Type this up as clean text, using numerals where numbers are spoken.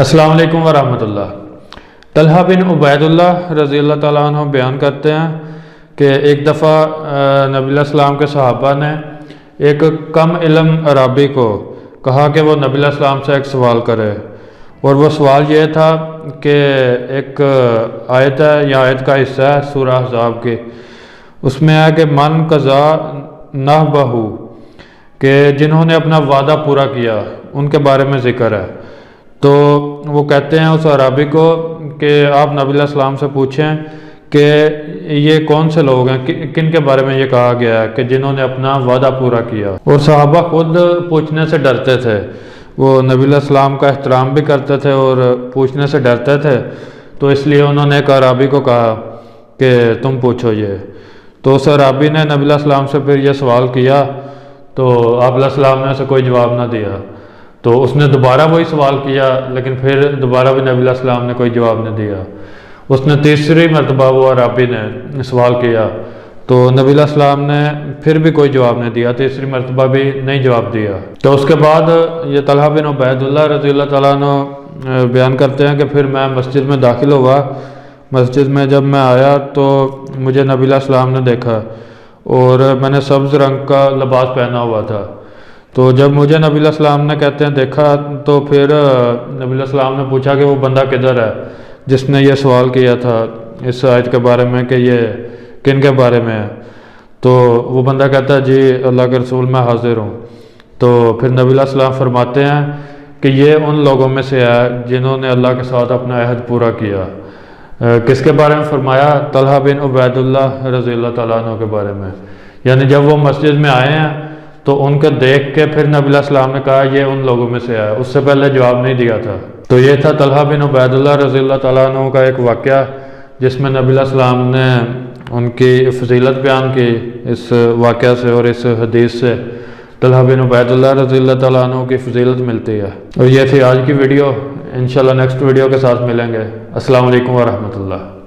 السلام علیکم ورحمۃ اللہ۔ طلحہ بن عبید اللہ رضی اللہ تعالیٰ عنہ بیان کرتے ہیں کہ ایک دفعہ نبی علیہ السلام کے صحابہ نے ایک کم علم عربی کو کہا کہ وہ نبی علیہ السلام سے ایک سوال کرے، اور وہ سوال یہ تھا کہ ایک آیت ہے یا آیت کا حصہ ہے سورہ احزاب کی، اس میں ہے کہ من قضا نحبہ، کہ جنہوں نے اپنا وعدہ پورا کیا ان کے بارے میں ذکر ہے۔ تو وہ کہتے ہیں اس عرابی کو کہ آپ نبی علیہ السلام سے پوچھیں کہ یہ کون سے لوگ ہیں، کن کے بارے میں یہ کہا گیا ہے کہ جنہوں نے اپنا وعدہ پورا کیا۔ اور صحابہ خود پوچھنے سے ڈرتے تھے، وہ نبی علیہ السلام کا احترام بھی کرتے تھے اور پوچھنے سے ڈرتے تھے، تو اس لیے انہوں نے ایک عرابی کو کہا کہ تم پوچھو یہ۔ تو اس عرابی نے نبی علیہ السلام سے پھر یہ سوال کیا، تو آپ علیہ السلام نے اسے کوئی جواب نہ دیا۔ تو اس نے دوبارہ وہی سوال کیا، لیکن پھر دوبارہ بھی نبی علیہ السلام نے کوئی جواب نہیں دیا۔ اس نے تیسری مرتبہ وہ عرابی نے سوال کیا، تو نبی علیہ السلام نے پھر بھی کوئی جواب نہیں دیا، تیسری مرتبہ بھی نہیں جواب دیا۔ تو اس کے بعد یہ طلحہ بن عبید اللہ رضی اللہ تعالیٰ عنہ بیان کرتے ہیں کہ پھر میں مسجد میں داخل ہوا۔ مسجد میں جب میں آیا تو مجھے نبی علیہ السلام نے دیکھا، اور میں نے سبز رنگ کا لباس پہنا ہوا تھا۔ تو جب مجھے نبی علیہ السلام نے کہتے ہیں دیکھا، تو پھر نبی علیہ السلام نے پوچھا کہ وہ بندہ کدھر ہے جس نے یہ سوال کیا تھا اس آیت کے بارے میں کہ یہ کن کے بارے میں ہے؟ تو وہ بندہ کہتا ہے جی اللہ کے رسول میں حاضر ہوں۔ تو پھر نبی علیہ السلام فرماتے ہیں کہ یہ ان لوگوں میں سے ہے جنہوں نے اللہ کے ساتھ اپنا عہد پورا کیا۔ کس کے بارے میں فرمایا؟ طلحہ بن عبید اللہ رضی اللہ تعالیٰ عنہ کے بارے میں۔ یعنی جب وہ مسجد میں آئے ہیں تو ان کو دیکھ کے پھر نبی علیہ السلام نے کہا یہ ان لوگوں میں سے ہے، اس سے پہلے جواب نہیں دیا تھا۔ تو یہ تھا طلحہ بن عبید اللہ رضی اللہ تعالیٰ عنہ کا ایک واقعہ جس میں نبی علیہ السلام نے ان کی فضیلت بیان کی اس واقعہ سے، اور اس حدیث سے طلحہ بن عبید اللہ رضی اللہ تعالیٰ عنہ کی فضیلت ملتی ہے۔ اور یہ تھی آج کی ویڈیو، انشاءاللہ نیکسٹ ویڈیو کے ساتھ ملیں گے۔ السلام علیکم ورحمۃ اللہ۔